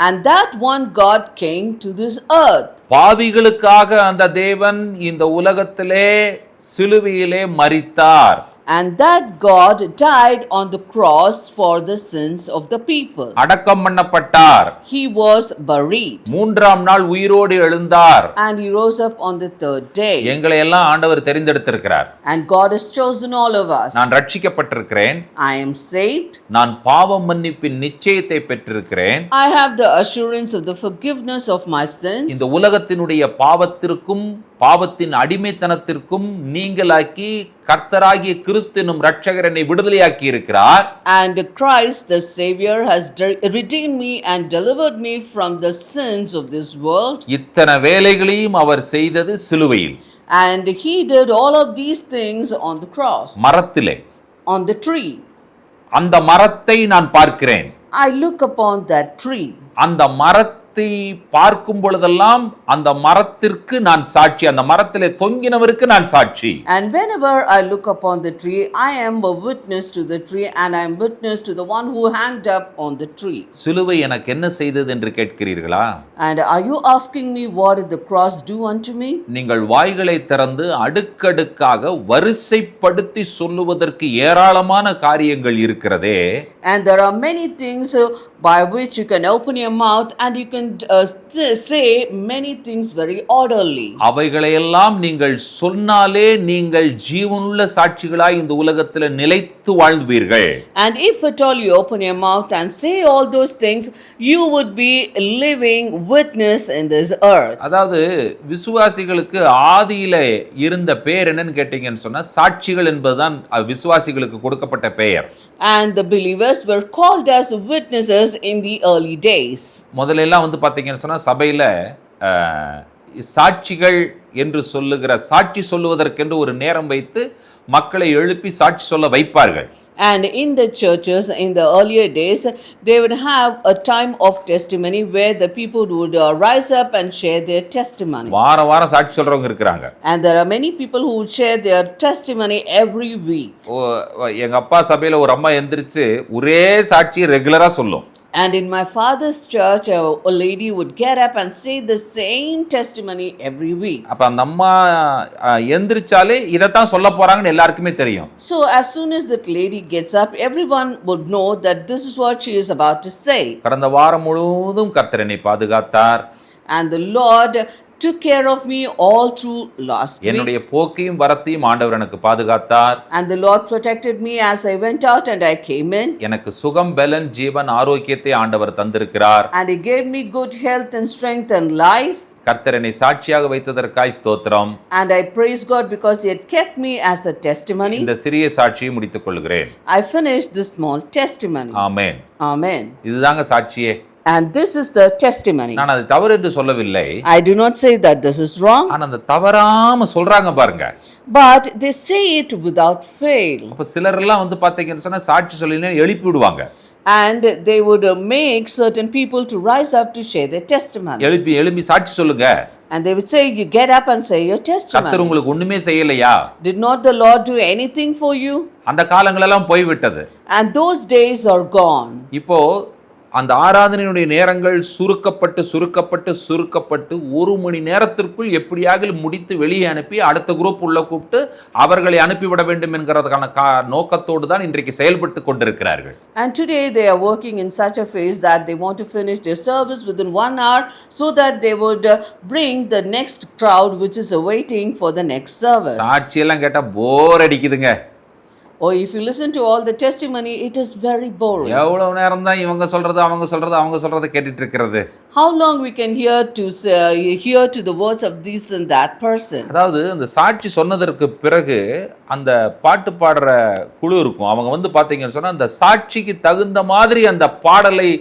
And that one God came to this earth. பாவிகளுக்காக அந்த தேவன் இந்த உலகத்திலே சிலுவையிலே மரித்தார். And that God died on the cross for the sins of the people. அடக்கம் பண்ணப்பட்டார். He was buried. 3ஆம் நாள் உயிரோடு எழுந்தார். And he rose up on the third day. எங்களை எல்லாம் ஆண்டவர் தெரிந்தெடுத்திருக்கிறார். And God has chosen all of us. நான் ரட்சிக்கப்பட்டிருக்கிறேன். I am saved. நான் பாவ மன்னிப்பின் நிச்சயத்தை பெற்றிருக்கிறேன். I have the assurance of the forgiveness of my sins. இந்த உலகத்தினுடைய பாவத்திற்கும் பாவத்தின் அடிமைத்தனத்திற்கும் நீங்களாக்கி கர்த்தராகிய கிறிஸ்து என்னும் இரட்சகர் என்னை விடுதலையாக்கி இருக்கிறார். And Christ the Savior has redeemed me and delivered me from the sins of this world. இத்தனை வேலைகளையும் அவர் செய்தது சிலுவையில். And he did all of these things on the cross. மரத்திலே. On the tree. அந்த மரத்தை நான் பார்க்கிறேன். I look upon that tree. அந்த மரத்தை பார்க்கும் பொழுதெல்லாம் அந்த மரத்திற்கு நான் சாட்சி, அந்த மரத்திலே தொங்கினவருக்கு நான் சாட்சி. And whenever I look upon the tree, I am a witness to the tree and I am witness to the one who hanged up on the tree. சிலுவை எனக்கு என்ன செய்தது என்று கேட்கிறீர்களா? And are you asking me what did the cross do unto me? நீங்கள் வாய்களை திறந்து அடுக்கடுக்காக வரிசைப்படுத்தி சொல்லுவதற்கு ஏராளமான காரியங்கள் இருக்கிறதே. And there are many things by which you can open your mouth and you can say many things very orderly. அவைகளையெல்லாம் நீங்கள் சொன்னாலே நீங்கள் ஜீவனுள்ள சாட்சிகளாய் இந்த உலகத்தில் நிலைத்து வாழ்வீர்கள். And if at all you open your mouth and say all those things, you would be living witness in this earth. அதாவது விசுவாசிகளுக்கு ஆதியில இருந்த பெயர் என்னன்னு கேட்டீங்கன்னு சொன்னா சாட்சிகள் என்பதுதான் விசுவாசிகளுக்கு கொடுக்கப்பட்ட பெயர். And the believers were called as witnesses in the early days. முதல்ல எல்லாம் வந்து பாத்தீங்கன்னு சொன்னா சபையில சாட்சிகள் என்று சொல்லுகிற சாட்சி சொல்லுவதற்கென்று ஒரு நேரம் வைத்து மக்களை எழுப்பி சாட்சி சொல்ல வைப்பார்கள். And in the churches in the earlier days, they would have a time of testimony where the people would rise up and share their testimony. வாரம் சாட்சி சொல்றவங்க இருக்காங்க. And there are many people who would share their testimony every week. எங்க அப்பா சபையில ஒரு அம்மா எந்திரிச்சு ஒரே சாட்சி ரெகுலரா சொல்லும். And in my father's church, a lady would get up and say the same testimony every week. அப்ப அந்த அம்மா எந்திரிச்சாலே இதத்தான் சொல்ல போறாங்கன்னு எல்லாருக்குமே தெரியும். So as soon as that lady gets up, everyone would know that this is what she is about to say. கடந்த வாரம் முழுவதும் கர்த்தர் என்னை பாதுகாத்தார். And the Lord took care of me all through last week. என்னுடைய போக்கையும் வரத்தையும் ஆண்டவர் எனக்கு பாதுகாத்தார். And the Lord protected me as I went out and I came in. எனக்கு சுகம் பலன் ஜீவன் ஆரோக்கியத்தை ஆண்டவர் தந்திருக்கிறார். And he gave me good health and strength and life. கர்த்தர் என்னை சாட்சியாக வைத்ததற்காய் ஸ்தோத்திரம். And I praise God because he had kept me as a testimony. இந்த சிறிய சாட்சியை முடித்துக் கொள்கிறேன். I finished this small testimony. Amen. Amen. இதுதாங்க சாட்சியே. And this is the testimony. நான் அது தவறு என்று சொல்லவில்லை. I do not say that this is wrong. ஆனா அந்த தவறாம சொல்றாங்க பாருங்க. But they say it without fail. அப்ப சிலர் எல்லாம் வந்து பாத்தீங்கன்னு சொன்னா சாட்சி சொல்லினா எழுப்பி விடுவாங்க. And they would make certain people to rise up to share their testimony. எழுப்பி சாட்சி சொல்லுங்க. And they would say, you get up and say your testimony. கர்த்தர் உங்களுக்கு ஒண்ணுமே செய்யலையா? Did not the Lord do anything for you? அந்த காலங்கள் எல்லாம் போய் விட்டது. And those days are gone. இப்போ அந்த ஆராதனையுடைய நேரங்கள் சுருக்கப்பட்டு ஒரு மணி நேரத்திற்குள் எப்படியாக முடித்து வெளியே அனுப்பி அடுத்த குரூப் உள்ள கூப்பிட்டு அவர்களை அனுப்பிவிட வேண்டும் என்கிறதுக்கான நோக்கத்தோடு தான் இன்றைக்கு செயல்பட்டு கொண்டிருக்கிறார்கள். And today they are working in such a phase that they want to finish their service within 1 hour so that they would bring the next crowd which is awaiting for the next service. சாட்சி எல்லாம் கேட்டா போர் அடிக்குதுங்க. Or if you listen to all the testimony, it is very boring. எவ்வளவு நேரம் தான் இவங்க சொல்றது அவங்க சொல்றது கேட்டுட்டு இருக்கிறது? How long we can hear to the words of this and that person? அதாவது அந்த சாட்சி சொன்னதற்கு பிறகு அந்த பாட்டு பாடுற குழு இருக்கும். அவங்க வந்து பாத்தீங்கன்னு சொன்னா அந்த சாட்சிக்கு தகுந்த மாதிரி அந்த பாடலை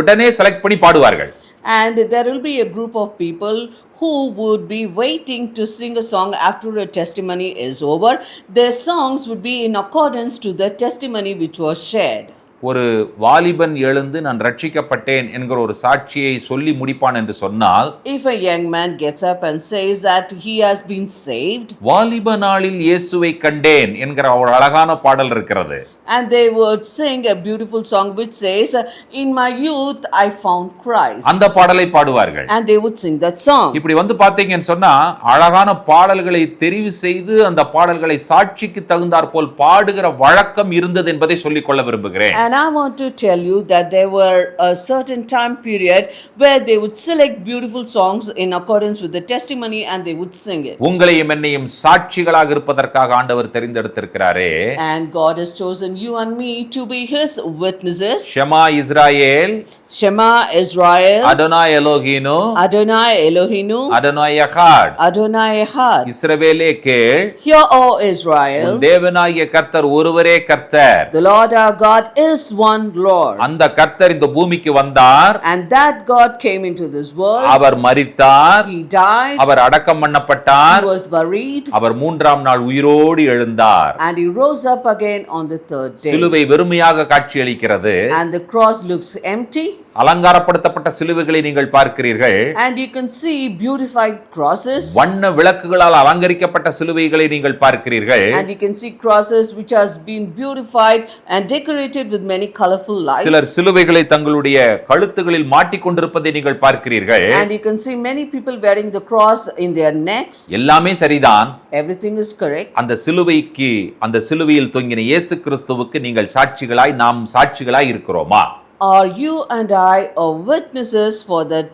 உடனே செலக்ட் பண்ணி பாடுவார்கள். And there will be a group of people who would be waiting to sing a song after a testimony is over. Their songs would be in accordance to the testimony which was shared. ஒரு வாலிபன் எழுந்து நான் ரட்சிக்கப்பட்டேன் என்கிற ஒரு சாட்சியை சொல்லி முடிப்பான் என்று சொன்னால், if a young man gets up and says that he has been saved, வாலிப நாளில் இயேசுவை கண்டேன் என்கிற ஒரு அழகான பாடல் இருக்கிறது. and they would sing a beautiful song which says, in my youth I found Christ, அந்த பாடலை பாடுவார்கள். and they would sing that song. இப்படி வந்து பாத்தீங்கன்னு சொன்னா அழகான பாடல்களை தெரிவு செய்து அந்த பாடல்களை சாட்சிக்கு தகுந்தாற் போல் பாடுகிற வழக்கம் இருந்தது என்பதை சொல்லிக் கொள்ள விரும்புகிறேன். And I want to tell you that there were a certain time period where they would select beautiful songs in accordance with the testimony and they would sing it. உங்களையும் என்னையும் சாட்சிகளாக இருப்பதற்காக ஆண்டவர் தெரிந்தெடுத்திருக்கிறாரே. And God has chosen you and me to be his witnesses. ஷமா Israel, Shema Israel, Adonai Elohinu, Adonai Elohinu, Adonai Echad, Adonai Echad. இஸ்ரவேலே கேள், Hear, O Israel, உன் தேவனாகிய கர்த்தர் ஒருவரே கர்த்தர். the Lord our God is one Lord. அந்த கர்த்தர் இந்த பூமிக்கு வந்தார். And that God came into this world. அவர் மரித்தார். He died. அவர் அடக்கம் பண்ணப்பட்டார். He was buried. அவர் 3ஆம் நாள் உயிரோடு எழுந்தார். And he rose up again on the 3rd day. சிலுவை வெறுமையாக காட்சியளிக்கிறது. And the cross looks empty. அலங்காரப்படுத்தப்பட்ட சிலுவைகளை நீங்கள் பார்க்கிறீர்கள். And you can see beautified crosses. வண்ண விளக்குகளால் அலங்கரிக்கப்பட்ட சிலுவைகளை நீங்கள் பார்க்கிறீர்கள். And you can see crosses which has been beautified and decorated with many colorful lights. சிலர் சிலுவைகளை தங்களுடைய கழுத்துகளில் மாட்டிக்கொண்டிருப்பதை நீங்கள் பார்க்கிறீர்கள். And you can see many people wearing the cross in their necks. எல்லாமே சரிதான். Everything is correct. அந்த சிலுவையில் தொங்கின இயேசு கிறிஸ்துவுக்கு நீங்கள் சாட்சிகளாய் நாம் சாட்சிகளாய் இருக்கிறோமா? are you and I are witnesses for that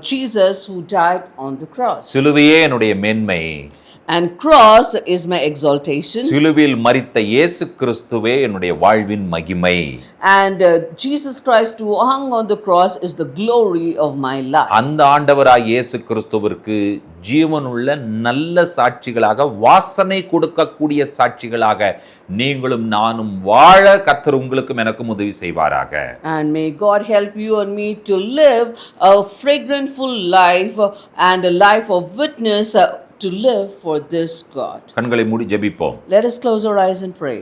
Jesus who died on the cross. சிலுவையே என்னுடைய மேன்மை. And cross is my exaltation. சிலுவையில் மரித்த இயேசு கிறிஸ்துவே என்னுடைய வாழ்வின் மகிமை. And Jesus Christ who hung on the cross is the glory of my life. அந்த ஆண்டவராய் இயேசு கிறிஸ்துவிற்கு ஜீவனுள்ள நல்ல சாட்சிகளாக, வாசனை கொடுக்கக்கூடிய சாட்சிகளாக நீங்களும் நானும் வாழ கர்த்தர் உங்களுக்கும் எனக்கும் உதவி செய்வாராக. And may God help you and me to live a fragrantful life and a life of witness to live for this God. கண்களை மூடி ஜெபிப்போம். Let us close our eyes and pray.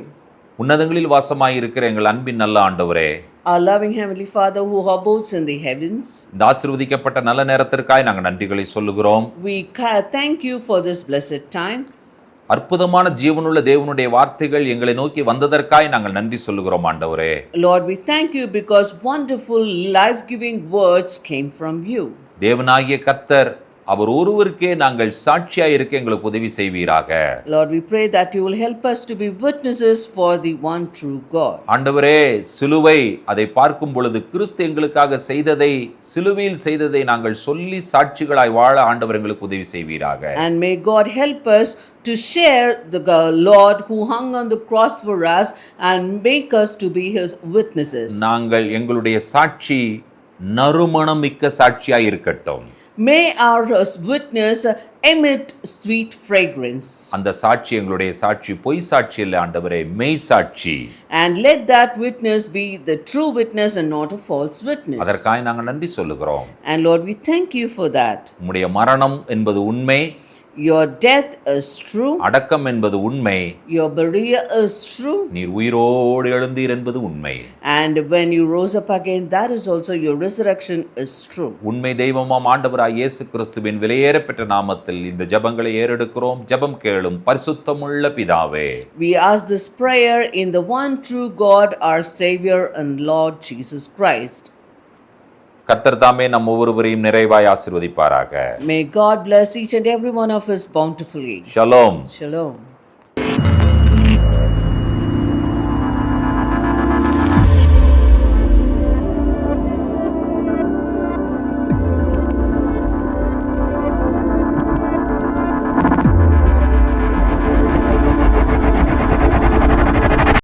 உன்னதங்களில் வாசமாய் இருக்கிற எங்கள் அன்பின் நல்ல ஆண்டவரே, Our loving Heavenly Father who abodes in the heavens, இந்த ஆசீர்வதிக்கப்பட்ட நல்ல நேரத்திற்காய் நாங்கள் நன்றிகளை சொல்லுகிறோம். we thank you for this blessed time. அற்புதமான ஜீவனுள்ள தேவனுடைய வார்த்தைகள் எங்களை நோக்கி வந்ததற்காய் நாங்கள் நன்றி சொல்லுகிறோம் ஆண்டவரே. Lord, we thank you because wonderful life-giving words came from you. தேவனாகிய கர்த்தர் அவர் ஒருவருக்கே நாங்கள் சாட்சியாய் இருக்க எங்களுக்கு உதவி செய்வீராக. Lord, we pray that you will help us to be witnesses for the one true God. ஆண்டவரே, சிலுவை அதை பார்க்கும் பொழுது கிறிஸ்து எங்களுக்காக செய்ததை, சிலுவையில் செய்ததை நாங்கள் சொல்லி சாட்சிகளாய் வாழ ஆண்டவர் எங்களுக்கு உதவி செய்வீராக. And may God help us to share the Lord who hung on the cross for us and make us to be his witnesses. நாங்கள் எங்களுடைய சாட்சி நறுமணம் மிக்க சாட்சியாய் இருக்கட்டும். May our witness emit sweet fragrance. அந்த சாட்சி எங்களுடைய சாட்சி பொய் சாட்சி இல்லை ஆண்டவரே, மெய் சாட்சி. And let that witness be the true witness and not a false witness. அதற்காக நாங்கள் நன்றி சொல்லுகிறோம். And Lord, we thank you for that. உம்முடைய மரணம் என்பது உண்மை. Your death is true. அடக்கம் என்பது உண்மை. Your burial is true. நீர் உயிரோடு எழுந்தீர் என்பது உண்மை. And when you rose up again, that is also your resurrection is true. உண்மை தெய்வமாம் ஆண்டவராய் இயேசு கிறிஸ்துவின் விலையேறப்பெற்ற நாமத்தில் இந்த ஜெபங்களை ஏறெடுக்கிறோம். ஜெபம் கேளும் பரிசுத்தமுள்ள பிதாவே. We ask this prayer in the one true God, our Savior and Lord Jesus Christ. கர்த்தர் தாமே நம் ஒவ்வொருவரையும் நிறைவாய் ஆசீர்வதிப்பாராக. May God bless each and every one of us bountifully. Shalom. Shalom.